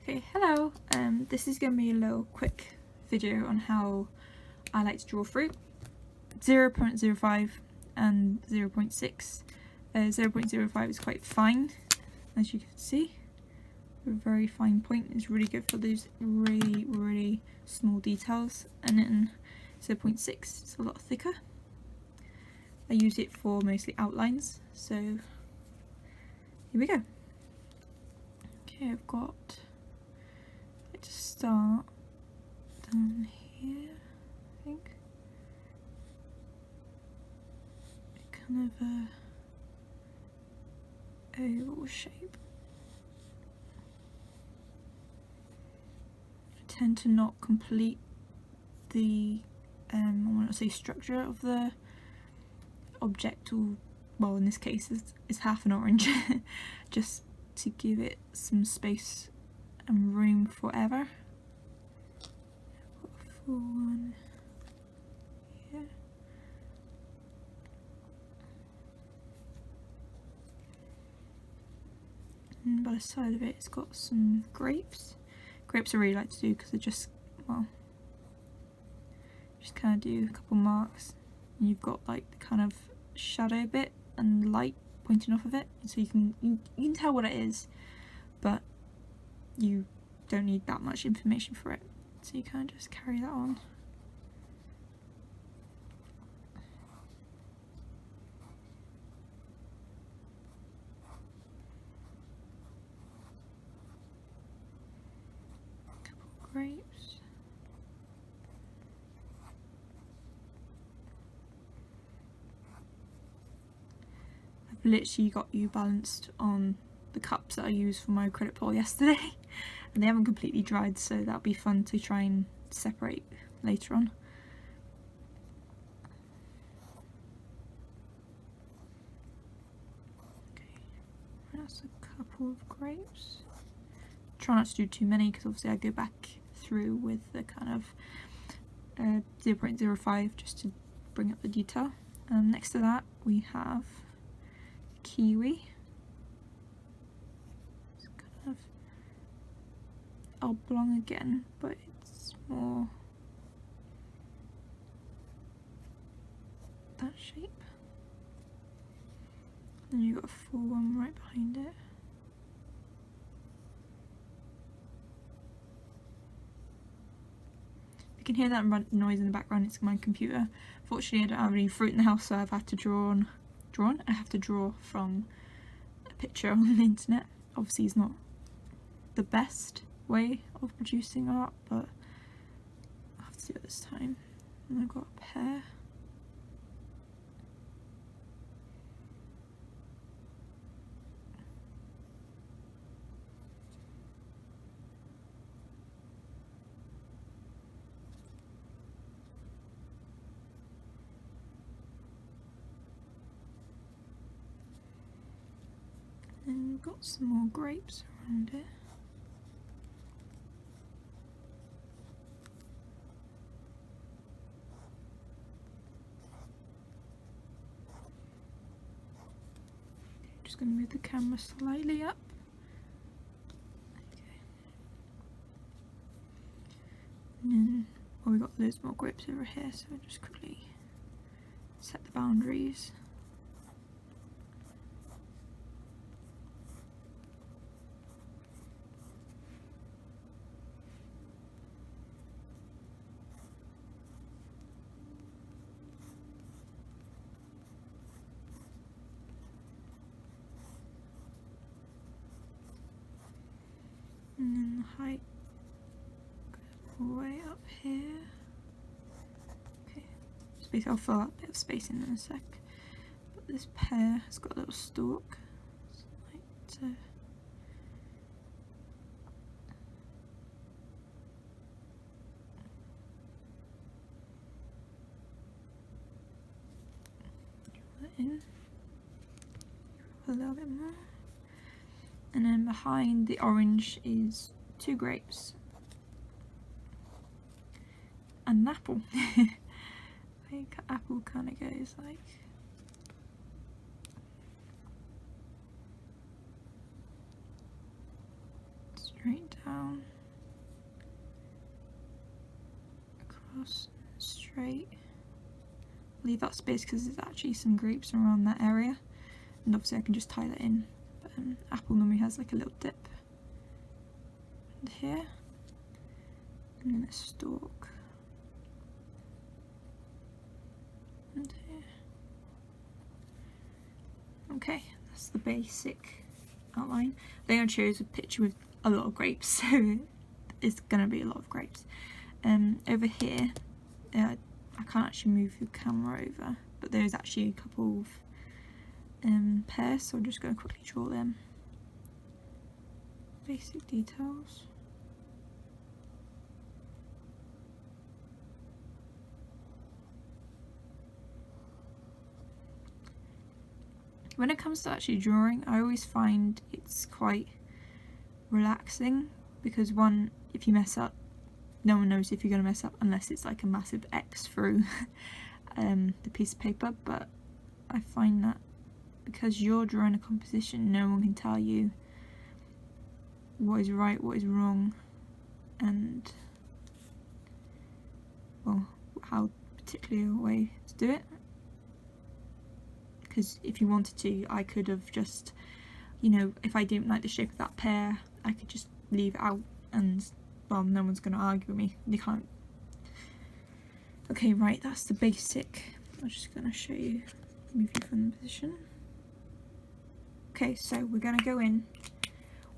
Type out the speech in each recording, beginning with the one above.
Okay, hello. This is going to be a little quick video on how I like to draw fruit. 0.05 and 0.6. 0.05 is quite fine, as you can see. A very fine point is really good for those really small details, and then 0.6 is a lot thicker. I use it for mostly outlines, so here we go. Okay, I've got, let's start down here, I think. Kind of a oval shape. I tend to not complete the, I want to say structure of the object, or, well, in this case it's half an orange, just to give it some space and room for error. Put a full one here. And by the side of it, it's got some grapes. Grapes I really like to do because they're just, well, just kind of do a couple marks, and you've got like the kind of shadow bit and light pointing off of it, so you can tell what it is, but you don't need that much information for it, so you kind of just carry that on. A couple of grapes. I've literally got you balanced on the cups that I used for my acrylic pole yesterday, and they haven't completely dried, so that'll be fun to try and separate later on. Okay, that's a couple of grapes. Try not to do too many because obviously I go back through with the kind of 0.05 just to bring up the detail. Next to that we have kiwi. It's kind of oblong again, but it's more that shape. And you've got a full one right behind it. You can hear that noise in the background, it's my computer. Fortunately I don't have any fruit in the house, so I've had to I have to draw from a picture on the internet. Obviously it's not the best way of producing art, but I'll have to do it this time. And I've got a pear. And we've got some more grapes around it. Just going to move the camera slightly up. Okay. And then, well, we've got loads more grapes over here, so I'll just quickly set the boundaries. And then the height goes all the way up here. Okay, space, I'll fill out a bit of space in a sec. But this pear has got a little stalk. So I like to draw that in a little bit more. And then behind the orange is 2 grapes and an apple. I think apple kind of goes like straight down. down, across, straight. Leave that space because there's actually some grapes around that area, and obviously I can just tie that in. But apple normally has like a little dip. And here, and then a stalk. And here. Okay, that's the basic outline. Then I chose a picture with a lot of grapes, so it's gonna be a lot of grapes. Over here, I can't actually move the camera over, but there's actually a couple of pears, so I'm just going to quickly draw them. Basic details. When it comes to actually drawing, I always find it's quite relaxing, because one, if you mess up, no one knows if you're going to mess up unless it's like a massive X through the piece of paper. But I find that because you're drawing a composition, no one can tell you what is right, what is wrong, and well, how particular way to do it. Because if you wanted to, I could have just, you know, if I didn't like the shape of that pear, I could just leave it out, and well, no one's going to argue with me. You can't. Okay, right, that's the basic. I'm just going to show you, move you from the position. Okay, so we're going to go in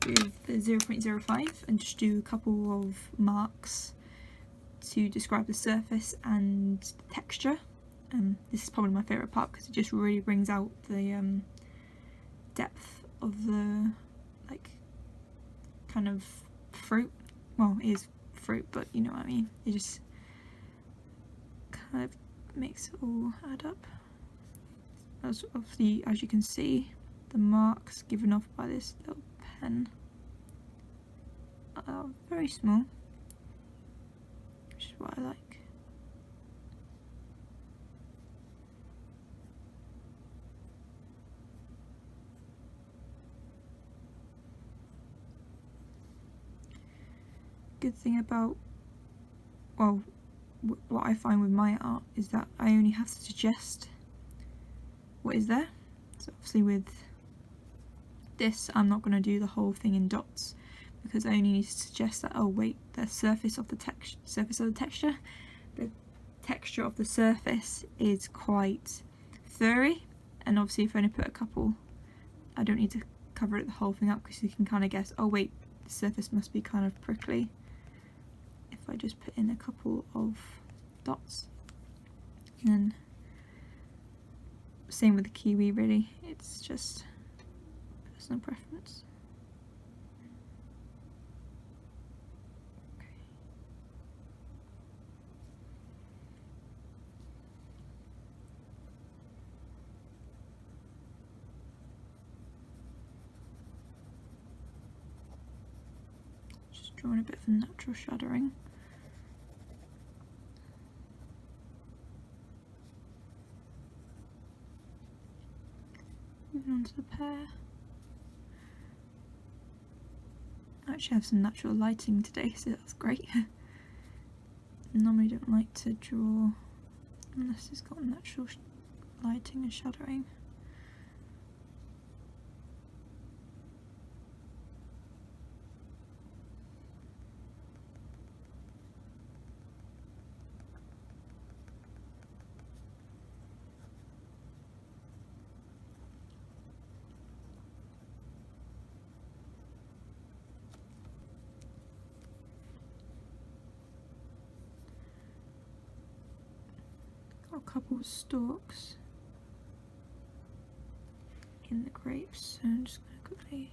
with the 0.05 and just do a couple of marks to describe the surface and the texture. This is probably my favourite part because it just really brings out the depth of the like kind of fruit. Well, it is fruit, but you know what I mean. It just kind of makes it all add up. As obviously, as you can see, the marks given off by this little pen are very small, which is what I like. Good thing about, well, what I find with my art is that I only have to suggest what is there. So obviously with this, I'm not going to do the whole thing in dots because I only need to suggest that, oh wait, the surface of the texture, the texture of the surface is quite furry, and obviously if I only put a couple, I don't need to cover it the whole thing up because you can kind of guess, oh wait, the surface must be kind of prickly. If I just put in a couple of dots, and then same with the kiwi really, it's just personal preference. Okay. Just drawing a bit of natural shadowing. Moving on to the pear. I actually have some natural lighting today, so that's great. Normally don't like to draw unless it's got natural lighting and shadowing. Got a couple of stalks in the grapes, so I'm just going to quickly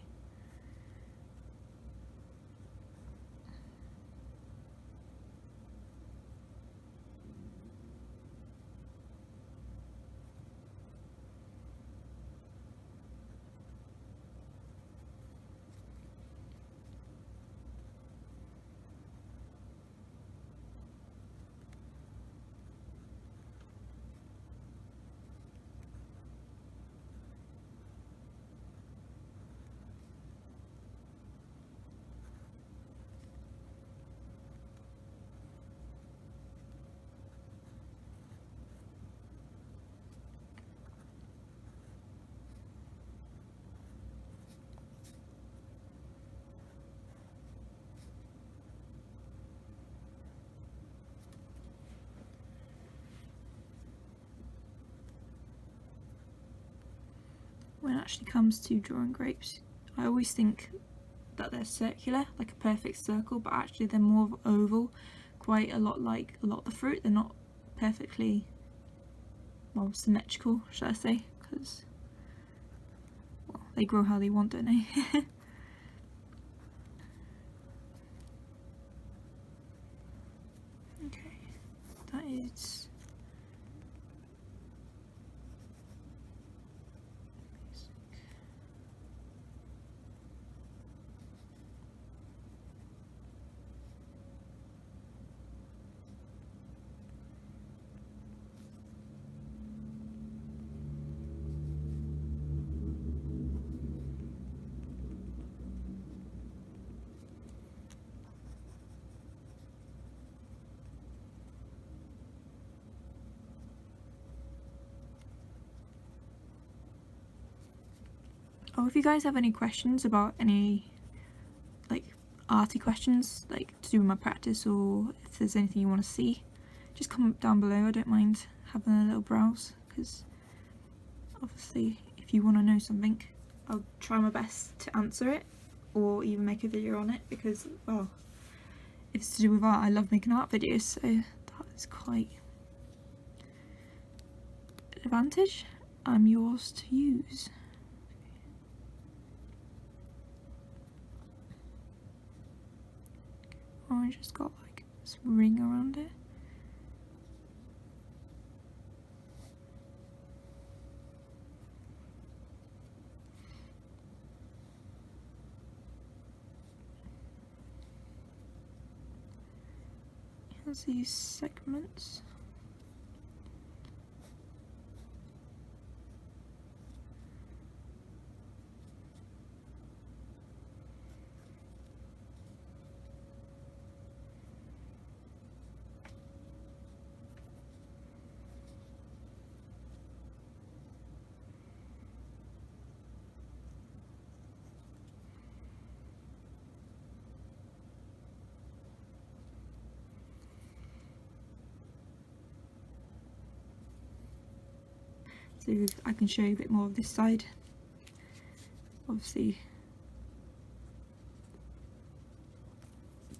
when it actually comes to drawing grapes. I always think that they're circular, like a perfect circle, but actually they're more of oval, quite a lot like a lot of the fruit. They're not perfectly, well, symmetrical, should I say, because, well, they grow how they want, don't they? Okay, that is if you guys have any questions about any like arty questions, like to do with my practice, or if there's anything you want to see, just comment down below. I don't mind having a little browse, because obviously if you want to know something, I'll try my best to answer it or even make a video on it, because, well, if it's to do with art, I love making art videos, so that is quite an advantage. I'm yours to use. Orange has got like this ring around it. Here's these segments. So I can show you a bit more of this side. Obviously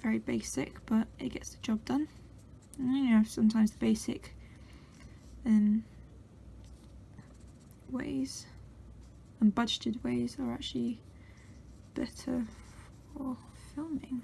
very basic, but it gets the job done. And, you know, sometimes the basic ways and budgeted ways are actually better for filming.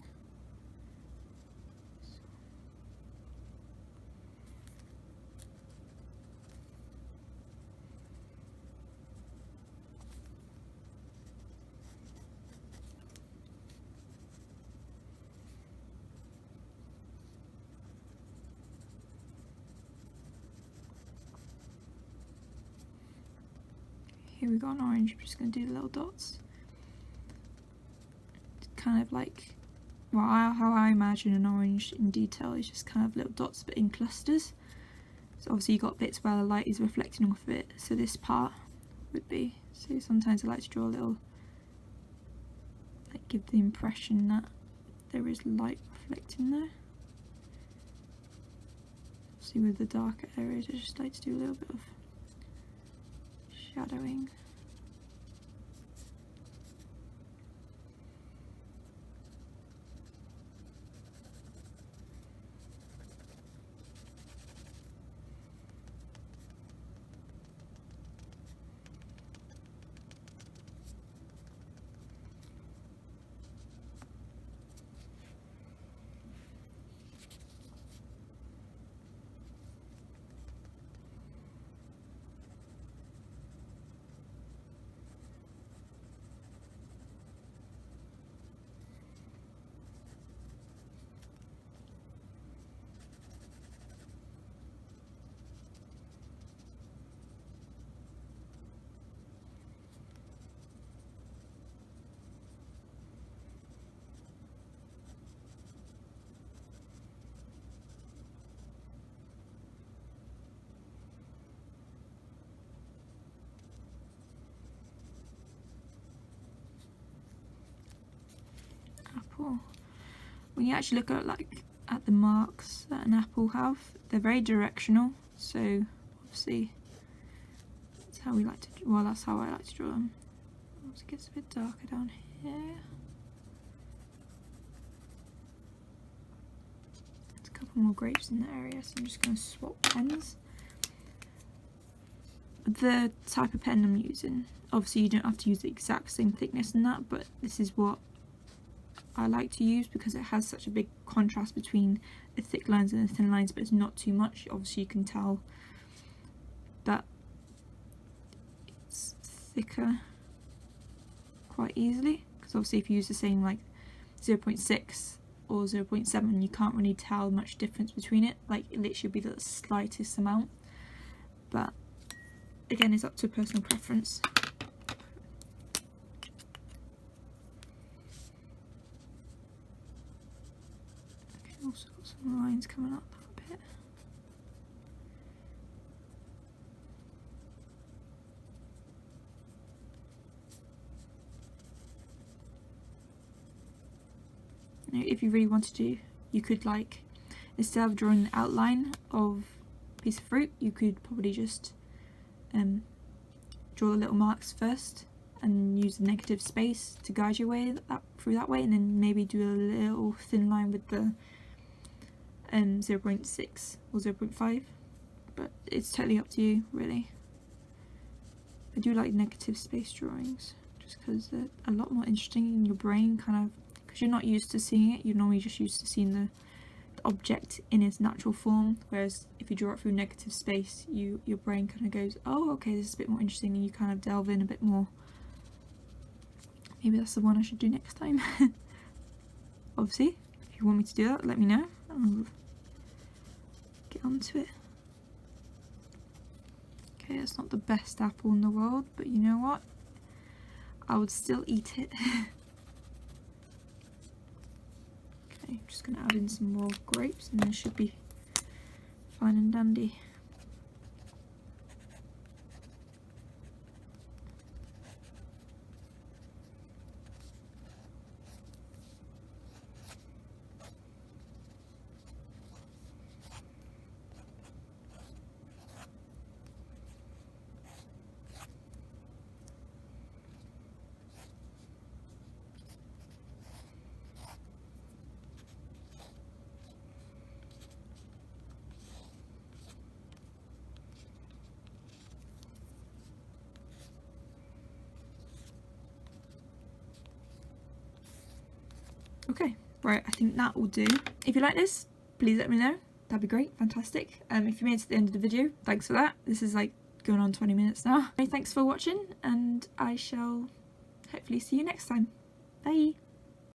Here we got an orange. I'm just going to do the little dots. It's kind of like, well, how I imagine an orange in detail is just kind of little dots but in clusters. So obviously you've got bits where the light is reflecting off of it, so this part would be. So sometimes I like to draw a little, like give the impression that there is light reflecting there. See, with the darker areas I just like to do a little bit of shadowing. Apple. When you actually look at the marks that an apple have, they're very directional, so obviously it's how we like to, well, that's how I like to draw them. Once it gets a bit darker down here. There's a couple more grapes in the area, so I'm just going to swap pens. The type of pen I'm using, obviously you don't have to use the exact same thickness in that, but this is what I like to use because it has such a big contrast between the thick lines and the thin lines, but it's not too much. Obviously you can tell that it's thicker quite easily, because obviously if you use the same like 0.6 or 0.7 you can't really tell much difference between it, like it literally be the slightest amount, but again it's up to personal preference. Okay, also got some lines coming up that bit. Now, if you really wanted to, you could, like, instead of drawing the outline of a piece of fruit, you could probably just draw the little marks first and use the negative space to guide your way through that way, and then maybe do a little thin line with the 0.6 or 0.5, but it's totally up to you really. I do like negative space drawings just because they're a lot more interesting in your brain, kind of, because you're not used to seeing it. You're normally just used to seeing the object in its natural form, whereas if you draw it through negative space, your brain kind of goes, oh okay, this is a bit more interesting, and you kind of delve in a bit more. Maybe that's the one I should do next time. Obviously, if you want me to do that, let me know. I'll get onto it. Okay, that's not the best apple in the world, but you know what? I would still eat it. Okay, I'm just going to add in some more grapes and then it should be fine and dandy. Okay, right, I think that will do. If you like this, please let me know. That'd be great, fantastic. If you made it to the end of the video, thanks for that. This is like going on 20 minutes now. Okay, thanks for watching, and I shall hopefully see you next time. Bye!